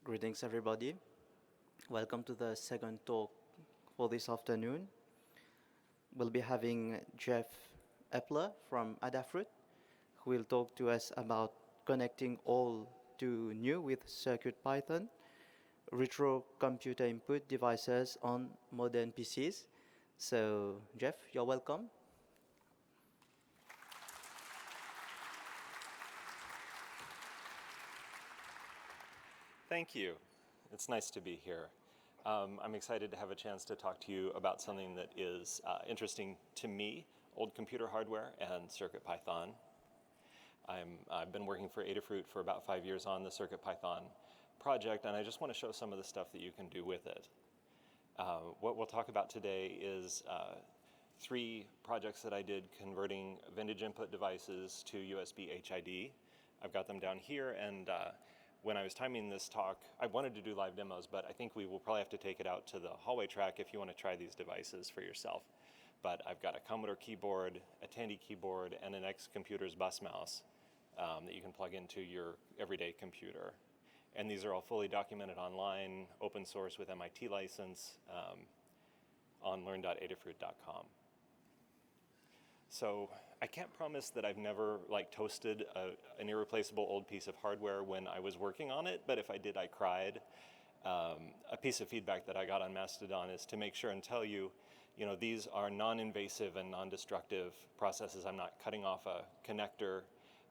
Greetings, everybody. Welcome to the second talk for this afternoon. We'll be having Jeff Epler from Adafruit, who will talk to us about connecting old to new with CircuitPython, Retrocomputer input devices on modern PCs. So, Jeff, you're welcome. Thank you. It's nice to be here. I'm excited to have a chance to talk to you about something that is interesting to me, old computer hardware and CircuitPython. I've been working for Adafruit for about 5 years on the CircuitPython project, and I just want to show some of the stuff that you can do with it. What we'll talk about today is 3 projects that I did converting vintage input devices to USB HID. I've got them down here, and when I was timing this talk, I wanted to do live demos, but I think we will probably have to take it out to the hallway track if you want to try these devices for yourself. But I've got a Commodore keyboard, a Tandy keyboard, and an X Computers bus mouse that you can plug into your everyday computer. And these are all fully documented online, open source with MIT license on learn.adafruit.com. So I can't promise that I've never toasted an irreplaceable old piece of hardware when I was working on it, but if I did, I cried. A piece of feedback that I got on Mastodon is to make sure and tell you, these are non-invasive and non-destructive processes. I'm not cutting off a connector.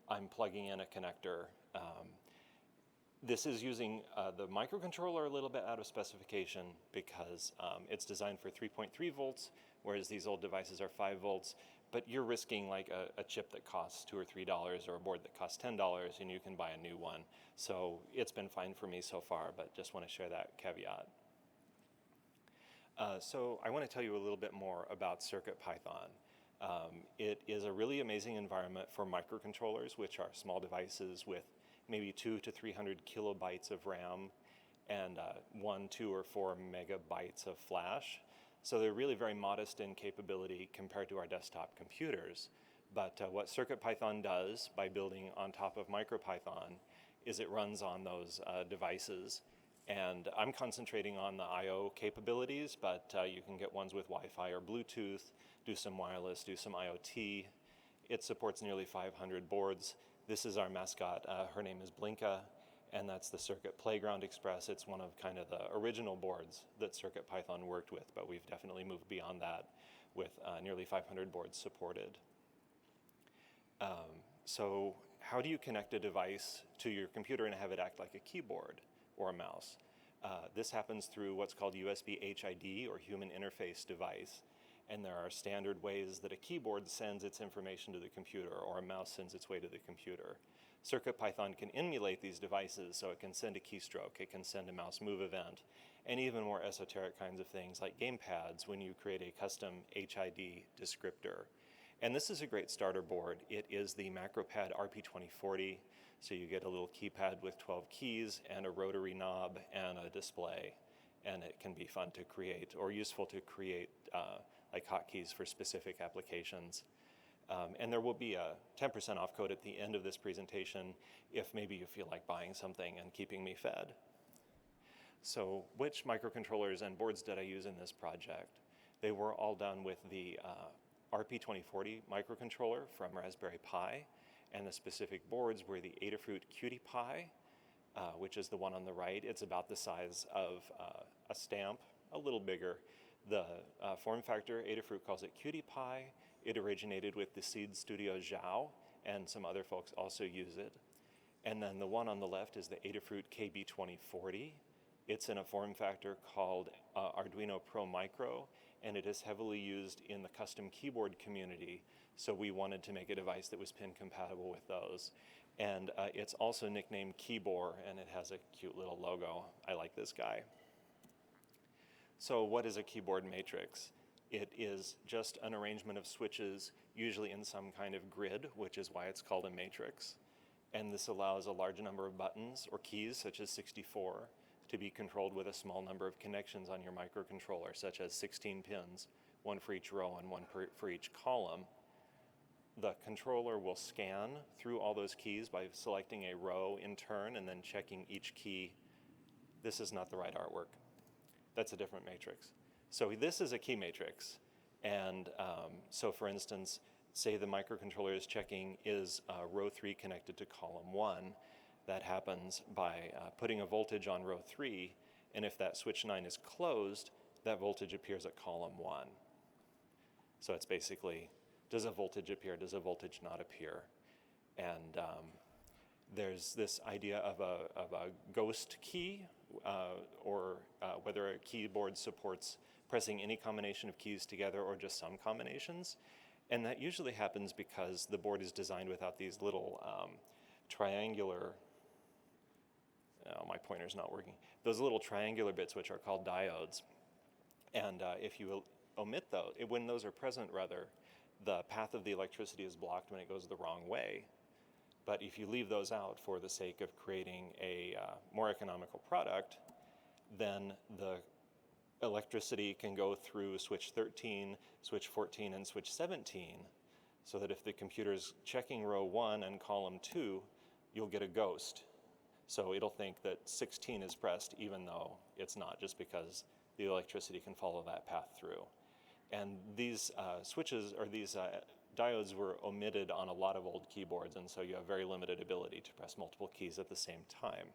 I'm plugging in a connector. This is using the microcontroller a little bit out of specification because it's designed for 3.3 volts, whereas these old devices are 5 volts. But you're risking like a chip that costs $2 or $3 or a board that costs $10, and you can buy a new one. So it's been fine for me so far, but just want to share that caveat. So I want to tell you a little bit more about CircuitPython. It is a really amazing environment for microcontrollers, which are small devices with maybe 200 to 300 kilobytes of RAM and 1, 2, or 4 megabytes of flash. So they're really very modest in capability compared to our desktop computers. But what CircuitPython does by building on top of MicroPython is it runs on those devices. And I'm concentrating on the I/O capabilities, but you can get ones with Wi-Fi or Bluetooth, do some wireless, do some IoT. It supports nearly 500 boards. This is our mascot. Her name is Blinka, and that's the Circuit Playground Express. It's one of kind of the original boards that CircuitPython worked with, but we've definitely moved beyond that with nearly 500 boards supported. So how do you connect a device to your computer and have it act like a keyboard or a mouse? This happens through what's called USB HID, or Human Interface Device. And there are standard ways that a keyboard sends its information to the computer or a mouse sends its way to the computer. CircuitPython can emulate these devices, so it can send a keystroke, it can send a mouse move event, and even more esoteric kinds of things like gamepads when you create a custom HID descriptor. And this is a great starter board. It is the MacroPad RP2040, so you get a little keypad with 12 keys and a rotary knob and a display. And it can be fun to create or useful to create like hotkeys for specific applications. And there will be a 10% off code at the end of this presentation if maybe you feel like buying something and keeping me fed. So which microcontrollers and boards did I use in this project? They were all done with the RP2040 microcontroller from Raspberry Pi, and the specific boards were the Adafruit QtPy, which is the one on the right. It's about the size of a stamp, a little bigger. The form factor, Adafruit calls it QtPy. It originated with the Seed Studio Zhao, and some other folks also use it. And then the one on the left is the Adafruit KB2040. It's in a form factor called Arduino Pro Micro, and it is heavily used in the custom keyboard community. So we wanted to make a device that was pin compatible with those. And it's also nicknamed Keyboard, and it has a cute little logo. I like this guy. So what is a keyboard matrix? It is just an arrangement of switches, usually in some kind of grid, which is why it's called a matrix. And this allows a large number of buttons or keys, such as 64, to be controlled with a small number of connections on your microcontroller, such as 16 pins, one for each row and one for each column. The controller will scan through all those keys by selecting a row in turn and then checking each key this is not the right artwork. That's a different matrix. So this is a key matrix. And so for instance, say the microcontroller is checking is row 3 connected to column 1. That happens by putting a voltage on row 3, and if that switch 9 is closed, that voltage appears at column 1. So it's basically, does a voltage appear, does a voltage not appear? And there's this idea of a ghost key, or whether a keyboard supports pressing any combination of keys together or just some combinations. And that usually happens because the board is designed without these little triangular, oh, my pointer's not working, those little triangular bits which are called diodes. And if you omit those, when those are present rather, the path of the electricity is blocked when it goes the wrong way. But if you leave those out for the sake of creating a more economical product, then the electricity can go through switch 13, switch 14, and switch 17, so that if the computer's checking row 1 and column 2, you'll get a ghost. So it'll think that 16 is pressed even though it's not, just because the electricity can follow that path through. And these switches, or these diodes, were omitted on a lot of old keyboards, and so you have very limited ability to press multiple keys at the same time.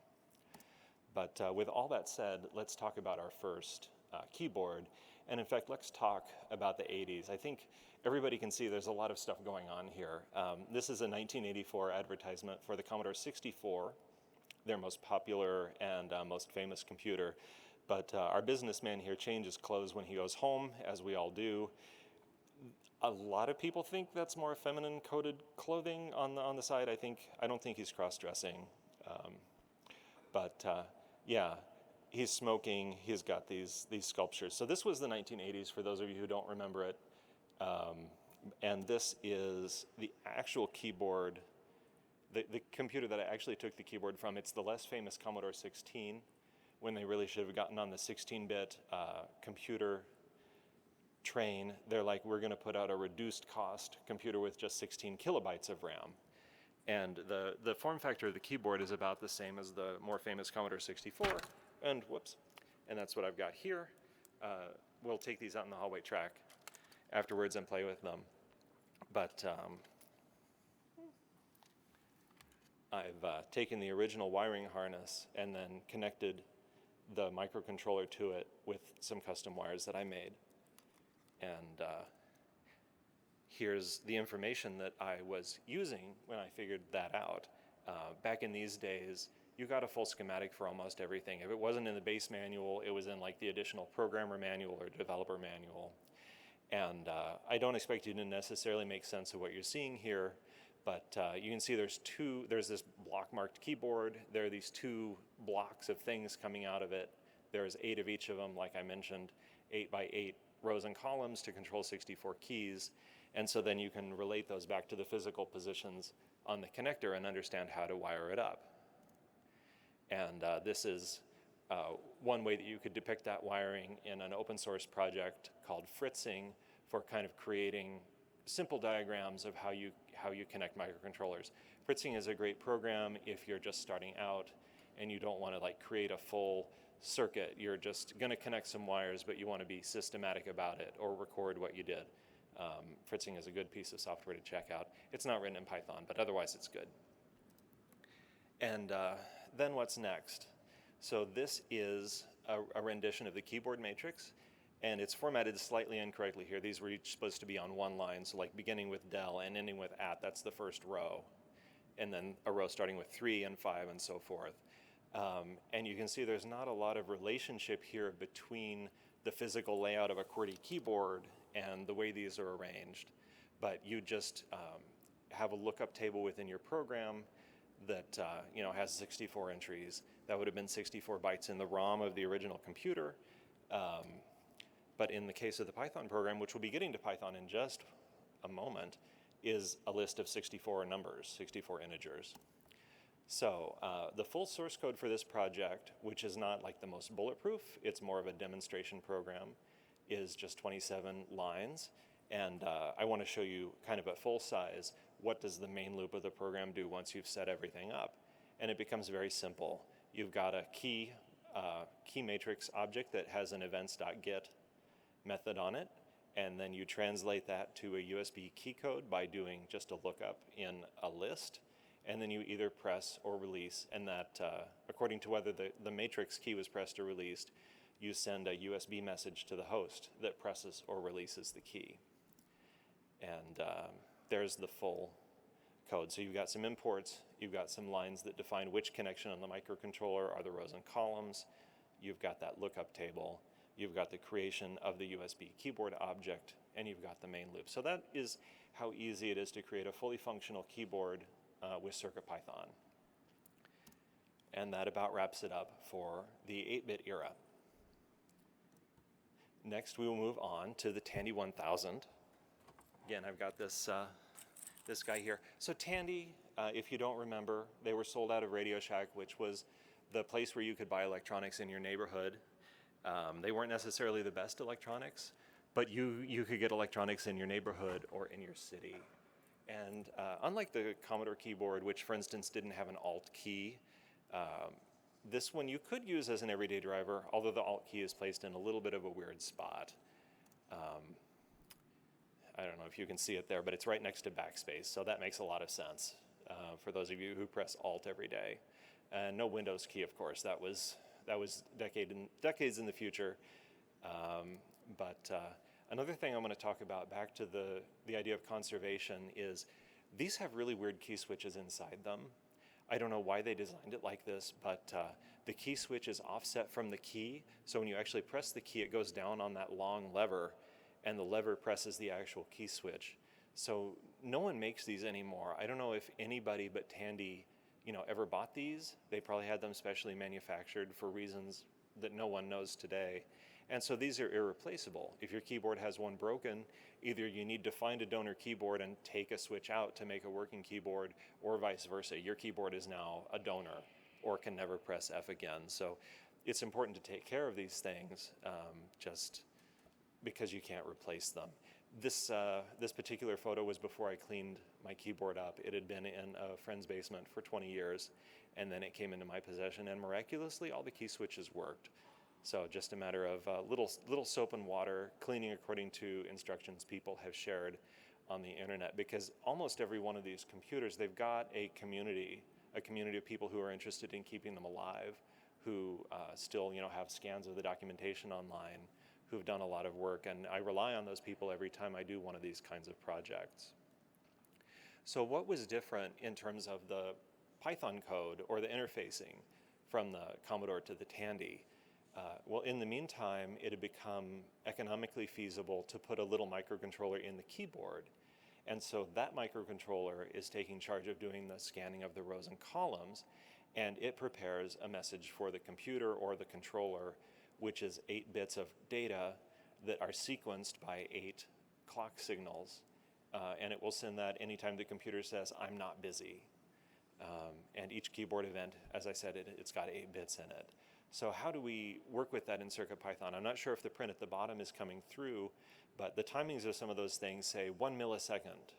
But with all that said, let's talk about our first keyboard. And in fact, let's talk about the 80s. I think everybody can see there's a lot of stuff going on here. This is a 1984 advertisement for the Commodore 64, their most popular and most famous computer. But our businessman here changes clothes when he goes home, as we all do. A lot of people think that's more feminine coded clothing on the side. I don't think he's cross-dressing. Yeah, he's smoking. He's got these sculptures. So this was the 1980s, for those of you who don't remember it. And this is the actual keyboard, the computer that I actually took the keyboard from. It's the less famous Commodore 16, when they really should have gotten on the 16-bit computer train. They're like, we're going to put out a reduced cost computer with just 16 kilobytes of RAM. And the form factor of the keyboard is about the same as the more famous Commodore 64. And whoops, and that's what I've got here. We'll take these out in the hallway track afterwards and play with them. But I've taken the original wiring harness and then connected the microcontroller to it with some custom wires that I made. And here's the information that I was using when I figured that out. Back in these days, you got a full schematic for almost everything. If it wasn't in the base manual, it was in like the additional programmer manual or developer manual. And I don't expect you to necessarily make sense of what you're seeing here, but you can see there's this block marked keyboard. There are these 2 blocks of things coming out of it. There's 8 of each of them, like I mentioned, 8 by 8 rows and columns to control 64 keys. And so then you can relate those back to the physical positions on the connector and understand how to wire it up. And this is one way that you could depict that wiring in an open source project called Fritzing, for kind of creating simple diagrams of how you connect microcontrollers. Fritzing is a great program if you're just starting out and you don't want to like create a full circuit. You're just going to connect some wires, but you want to be systematic about it or record what you did. Fritzing is a good piece of software to check out. It's not written in Python, but otherwise it's good. And then what's next? So this is a rendition of the keyboard matrix, and it's formatted slightly incorrectly here. These were each supposed to be on one line, so like beginning with del and ending with at, that's the first row. And then a row starting with 3 and 5 and so forth. And you can see there's not a lot of relationship here between the physical layout of a QWERTY keyboard and the way these are arranged. But you just have a lookup table within your program that has 64 entries. That would have been 64 bytes in the ROM of the original computer. But in the case of the Python program, which we'll be getting to Python in just a moment, is a list of 64 numbers, 64 integers. So the full source code for this project, which is not like the most bulletproof, it's more of a demonstration program, is just 27 lines. And I want to show you kind of at full size, what does the main loop of the program do once you've set everything up? And it becomes very simple. You've got a key key matrix object that has an events.get method on it, and then you translate that to a USB key code by doing just a lookup in a list, and then you either press or release, and that, according to whether the matrix key was pressed or released, you send a USB message to the host that presses or releases the key. And there's the full code. So you've got some imports, you've got some lines that define which connection on the microcontroller are the rows and columns, you've got that lookup table, you've got the creation of the USB keyboard object, and you've got the main loop. So that is how easy it is to create a fully functional keyboard with CircuitPython. And that about wraps it up for the 8-bit era. Next, we will move on to the Tandy 1000. Again, I've got this this guy here. So Tandy, if you don't remember, they were sold out of Radio Shack, which was the place where you could buy electronics in your neighborhood. They weren't necessarily the best electronics, but you could get electronics in your neighborhood or in your city. And unlike the Commodore keyboard, which for instance didn't have an Alt key, this one you could use as an everyday driver, although the Alt key is placed in a little bit of a weird spot. I don't know if you can see it there, but it's right next to backspace, so that makes a lot of sense for those of you who press Alt every day. And no Windows key, of course. That was decades in the future. But another thing I'm going to talk about, back to the idea of conservation, is these have really weird key switches inside them. I don't know why they designed it like this, but the key switch is offset from the key, so when you actually press the key, it goes down on that long lever, and the lever presses the actual key switch. So no one makes these anymore. I don't know if anybody but Tandy, ever bought these. They probably had them specially manufactured for reasons that no one knows today. And so these are irreplaceable. If your keyboard has one broken, either you need to find a donor keyboard and take a switch out to make a working keyboard, or vice versa. Your keyboard is now a donor or can never press F again. So it's important to take care of these things just because you can't replace them. This particular photo was before I cleaned my keyboard up. It had been in a friend's basement for 20 years, and then it came into my possession, and miraculously all the key switches worked. So just a matter of little soap and water, cleaning according to instructions people have shared on the internet, because almost every one of these computers, they've got a community of people who are interested in keeping them alive, who still have scans of the documentation online, who've done a lot of work, and I rely on those people every time I do one of these kinds of projects. So what was different in terms of the Python code or the interfacing from the Commodore to the Tandy? Well, in the meantime, it had become economically feasible to put a little microcontroller in the keyboard. And so that microcontroller is taking charge of doing the scanning of the rows and columns, and it prepares a message for the computer or the controller, which is 8 bits of data that are sequenced by 8 clock signals. And it will send that anytime the computer says, "I'm not busy." And each keyboard event, as I said, it's got 8 bits in it. So how do we work with that in CircuitPython? I'm not sure if the print at the bottom is coming through, but the timings of some of those things say 1 millisecond.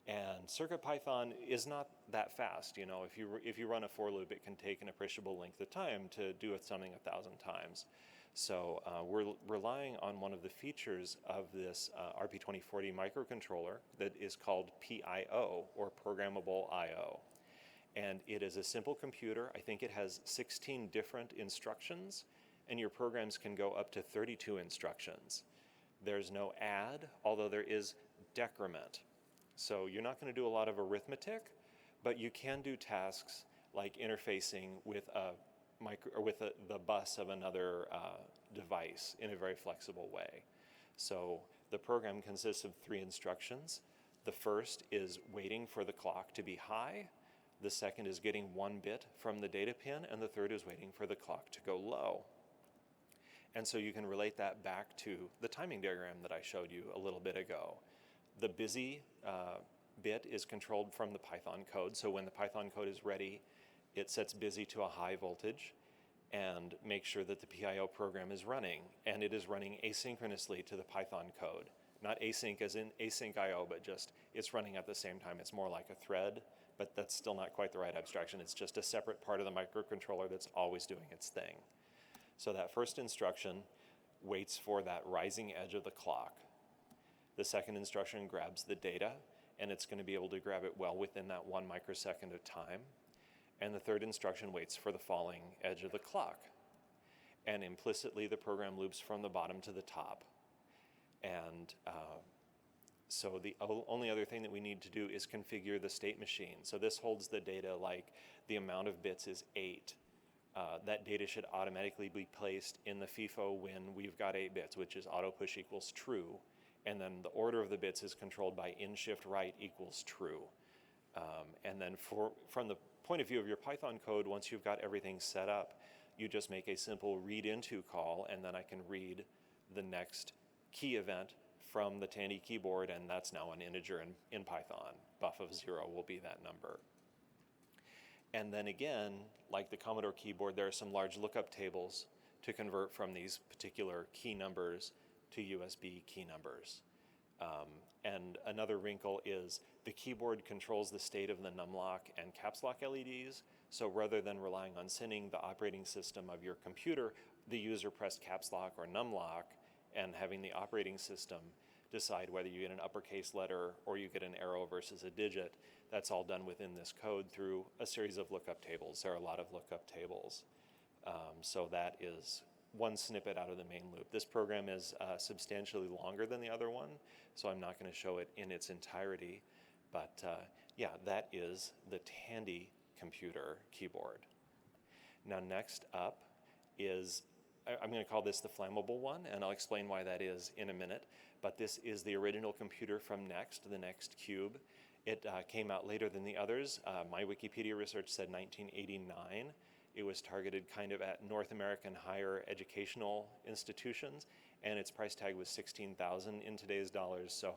And CircuitPython is not that fast. If you run a for loop, it can take an appreciable length of time to do something 1,000 times. So we're relying on one of the features of this RP2040 microcontroller that is called PIO, or Programmable I/O. And it is a simple computer. I think it has 16 different instructions, and your programs can go up to 32 instructions. There's no add, although there is decrement. So you're not going to do a lot of arithmetic, but you can do tasks like interfacing with the bus of another device in a very flexible way. So the program consists of 3 instructions. The first is waiting for the clock to be high. The second is getting 1 bit from the data pin, and the third is waiting for the clock to go low. And so you can relate that back to the timing diagram that I showed you a little bit ago. The busy bit is controlled from the Python code. So when the Python code is ready, it sets busy to a high voltage and makes sure that the PIO program is running. And it is running asynchronously to the Python code. Not async as in async IO, but just it's running at the same time. It's more like a thread, but that's still not quite the right abstraction. It's just a separate part of the microcontroller that's always doing its thing. So that first instruction waits for that rising edge of the clock. The second instruction grabs the data, and it's going to be able to grab it well within that 1 microsecond of time. And the third instruction waits for the falling edge of the clock. And implicitly, the program loops from the bottom to the top. And so the only other thing that we need to do is configure the state machine. So this holds the data like the amount of bits is 8. That data should automatically be placed in the FIFO when we've got 8 bits, which is auto push equals true. And then the order of the bits is controlled by in shift right equals true. And then from the point of view of your Python code, once you've got everything set up, you just make a simple read into call, and then I can read the next key event from the Tandy keyboard, and that's now an integer in Python. Buff of 0 will be that number. And then again, like the Commodore keyboard, there are some large lookup tables to convert from these particular key numbers to USB key numbers. And another wrinkle is the keyboard controls the state of the numlock and caps lock LEDs. So rather than relying on sending the operating system of your computer, the user pressed caps lock or numlock, and having the operating system decide whether you get an uppercase letter or you get an arrow versus a digit. That's all done within this code through a series of lookup tables. There are a lot of lookup tables. So that is one snippet out of the main loop. This program is substantially longer than the other one, so I'm not going to show it in its entirety. But yeah, that is the Tandy computer keyboard. Now next up is, I'm going to call this the flammable one, and I'll explain why that is in a minute. But this is the original computer from Next, the Next Cube. It came out later than the others. My Wikipedia research said 1989. It was targeted kind of at North American higher educational institutions, and its price tag was $16,000 in today's dollars, so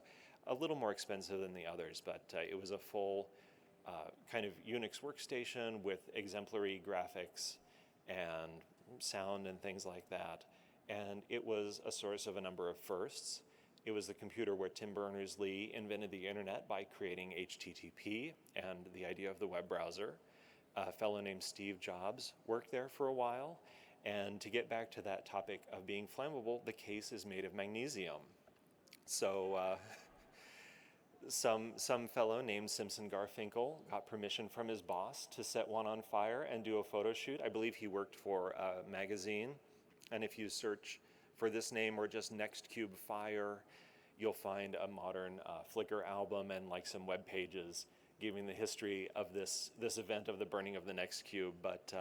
a little more expensive than the others, but it was a full kind of Unix workstation with exemplary graphics and sound and things like that. And it was a source of a number of firsts. It was the computer where Tim Berners-Lee invented the internet by creating HTTP and the idea of the web browser. A fellow named Steve Jobs worked there for a while. And to get back to that topic of being flammable, the case is made of magnesium. So some fellow named Simpson Garfinkel got permission from his boss to set one on fire and do a photo shoot. I believe he worked for a magazine. And if you search for this name or just Next Cube Fire, you'll find a modern Flickr album and like some web pages giving the history of this event of the burning of the Next Cube. But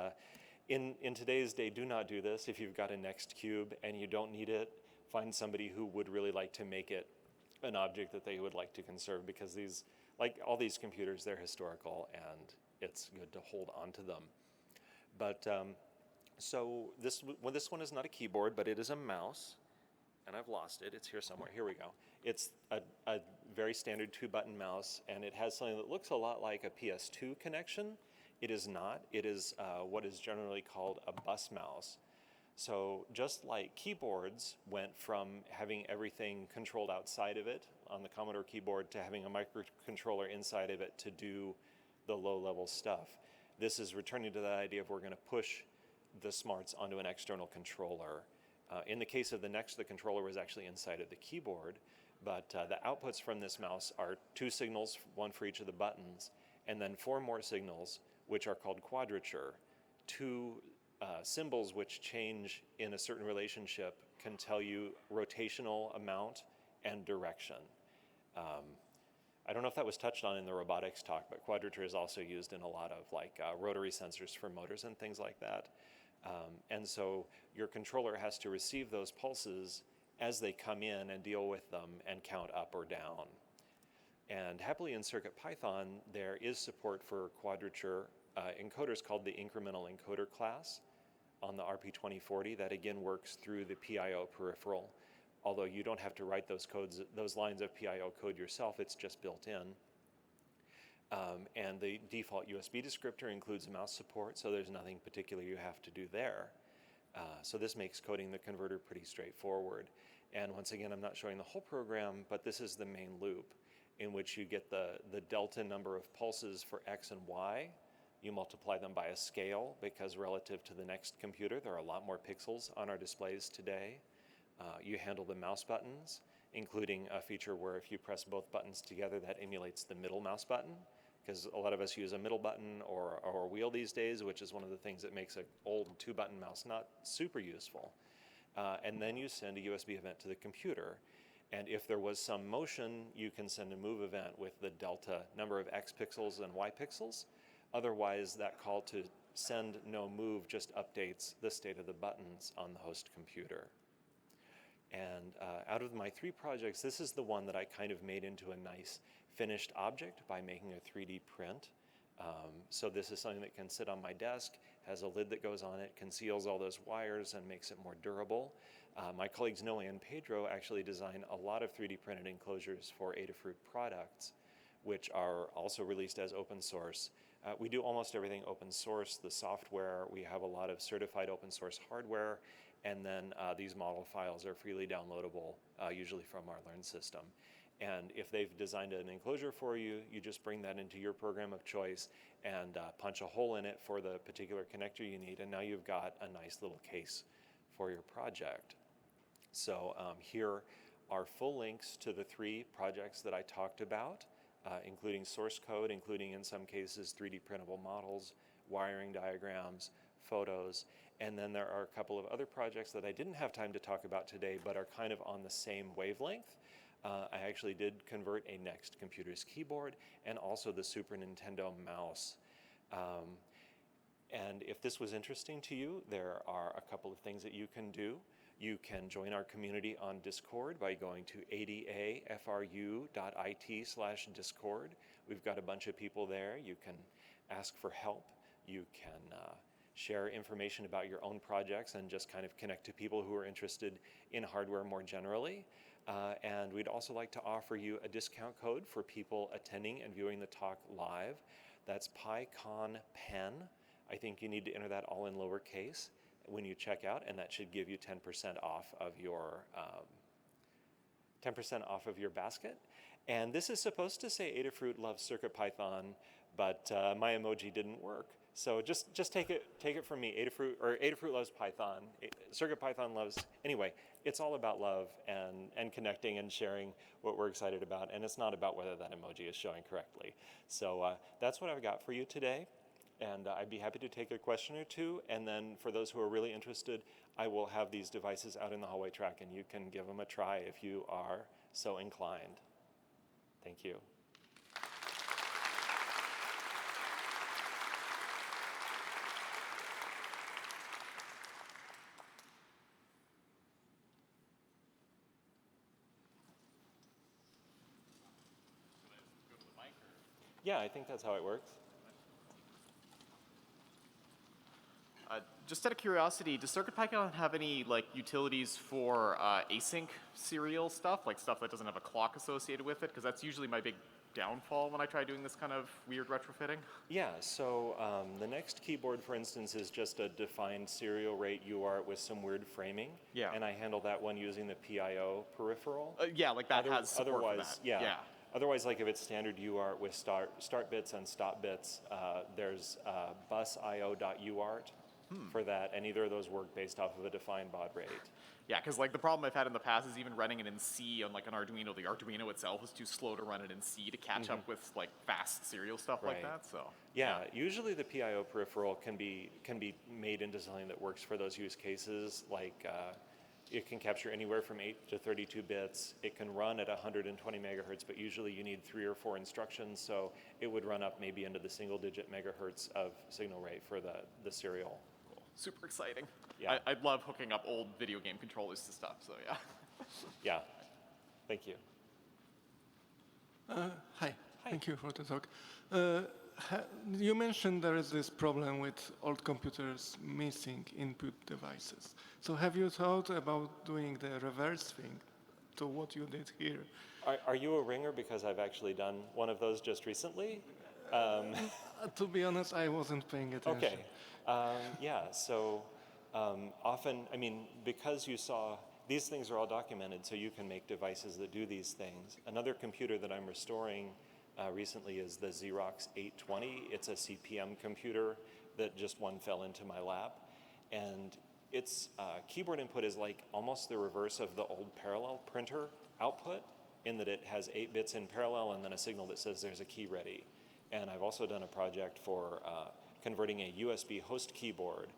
in today's day, do not do this. If you've got a Next Cube and you don't need it, find somebody who would really like to make it an object that they would like to conserve, because these, like all these computers, they're historical and it's good to hold on to them. But so this one is not a keyboard, but it is a mouse, and I've lost it. It's here somewhere. Here we go. It's a very standard 2-button mouse, and it has something that looks a lot like a PS2 connection. It is not. It is what is generally called a bus mouse. So just like keyboards went from having everything controlled outside of it on the Commodore keyboard to having a microcontroller inside of it to do the low-level stuff, this is returning to that idea of we're going to push the smarts onto an external controller. In the case of the Next, the controller was actually inside of the keyboard, but the outputs from this mouse are 2 signals, 1 for each of the buttons, and then 4 more signals, which are called quadrature. 2 symbols which change in a certain relationship can tell you rotational amount and direction. I don't know if that was touched on in the robotics talk, but quadrature is also used in a lot of like rotary sensors for motors and things like that. And so your controller has to receive those pulses as they come in and deal with them and count up or down. And happily in CircuitPython, there is support for quadrature encoders called the incremental encoder class on the RP2040 that again works through the PIO peripheral. Although you don't have to write those lines of PIO code yourself, it's just built in. And the default USB descriptor includes mouse support, so there's nothing particular you have to do there. So this makes coding the converter pretty straightforward. And once again, I'm not showing the whole program, but this is the main loop in which you get the delta number of pulses for X and Y You multiply them by a scale because relative to the next computer, there are a lot more pixels on our displays today. You handle the mouse buttons, including a feature where if you press both buttons together, that emulates the middle mouse button, because a lot of us use a middle button or a wheel these days, which is one of the things that makes an old 2-button mouse not super useful. And then you send a USB event to the computer. And if there was some motion, you can send a move event with the delta number of X pixels and Y pixels. Otherwise, that call to send no move just updates the state of the buttons on the host computer. And out of my 3 projects, this is the one that I kind of made into a nice finished object by making a 3D print. So this is something that can sit on my desk, has a lid that goes on it, conceals all those wires and makes it more durable. My colleagues Noe and Pedro actually design a lot of 3D printed enclosures for Adafruit products, which are also released as open source. We do almost everything open source, the software. We have a lot of certified open source hardware, and then these model files are freely downloadable, usually from our Learn system. And if they've designed an enclosure for you, you just bring that into your program of choice and punch a hole in it for the particular connector you need, and now you've got a nice little case for your project. So here are full links to the 3 projects that I talked about, including source code, including in some cases 3D printable models, wiring diagrams, photos, and then there are a couple of other projects that I didn't have time to talk about today but are kind of on the same wavelength. I actually did convert a Next computer's keyboard and also the Super Nintendo mouse. And if this was interesting to you, there are a couple of things that you can do. You can join our community on Discord by going to adafru.it/discord. We've got a bunch of people there. You can ask for help. You can share information about your own projects and just kind of connect to people who are interested in hardware more generally. And we'd also like to offer you a discount code for people attending and viewing the talk live. That's PyConPen. I think you need to enter that all in lowercase when you check out, and that should give you 10% off of your 10% off of your basket. And this is supposed to say Adafruit loves CircuitPython, but my emoji didn't work. So just take it from me. Adafruit loves Python. CircuitPython loves. Anyway, it's all about love and connecting and sharing what we're excited about, and it's not about whether that emoji is showing correctly. So that's what I've got for you today. And I'd be happy to take a question or two. And then for those who are really interested, I will have these devices out in the hallway track, and you can give them a try if you are so inclined. Thank you. Yeah, I think that's how it works. Just out of curiosity, does CircuitPython have any utilities for async serial stuff, like stuff that doesn't have a clock associated with it? Because that's usually my big downfall when I try doing this kind of weird retrofitting. Yeah, so the next keyboard, for instance, is just a defined serial rate UART with some weird framing. Yeah. And I handle that one using the PIO peripheral. Yeah, like that has support for that. Yeah. Otherwise, like if it's standard UART with start bits and stop bits, there's busio.uart for that, and either of those work based off of a defined baud rate. Yeah, because the problem I've had in the past is even running it in C on an Arduino. The Arduino itself is too slow to run it in C to catch up with fast serial stuff like that. So yeah, usually the PIO peripheral can be made into something that works for those use cases. It can capture anywhere from 8 to 32 bits. It can run at 120 megahertz, but usually you need 3 or 4 instructions, so it would run up maybe into the single-digit megahertz of signal rate for the serial. Cool. Super exciting. Yeah. I love hooking up old video game controllers to stuff, so yeah. Yeah. Thank you. Hi. Thank you for the talk. You mentioned there is this problem with old computers missing input devices. So have you thought about doing the reverse thing to what you did here? Are you a ringer? Because I've actually done one of those just recently. To be honest, I wasn't paying attention. Okay. Yeah, so often, because you saw, these things are all documented, so you can make devices that do these things. Another computer that I'm restoring recently is the Xerox 820. It's a CPM computer that just one fell into my lap. And its keyboard input is like almost the reverse of the old parallel printer output, in that it has 8 bits in parallel and then a signal that says there's a key ready. And I've also done a project for converting a USB host keyboard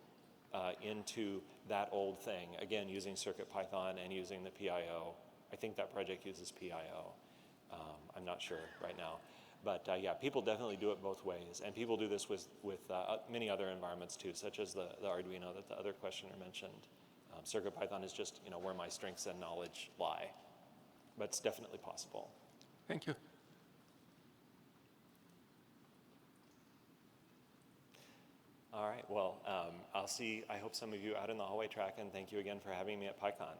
into that old thing, again, using CircuitPython and using the PIO. I think that project uses PIO. I'm not sure right now. But yeah, people definitely do it both ways. And people do this with many other environments too, such as the Arduino that the other questioner mentioned. CircuitPython is just where my strengths and knowledge lie. But it's definitely possible. Thank you. All right, well, I hope some of you out in the hallway track, and thank you again for having me at PyCon.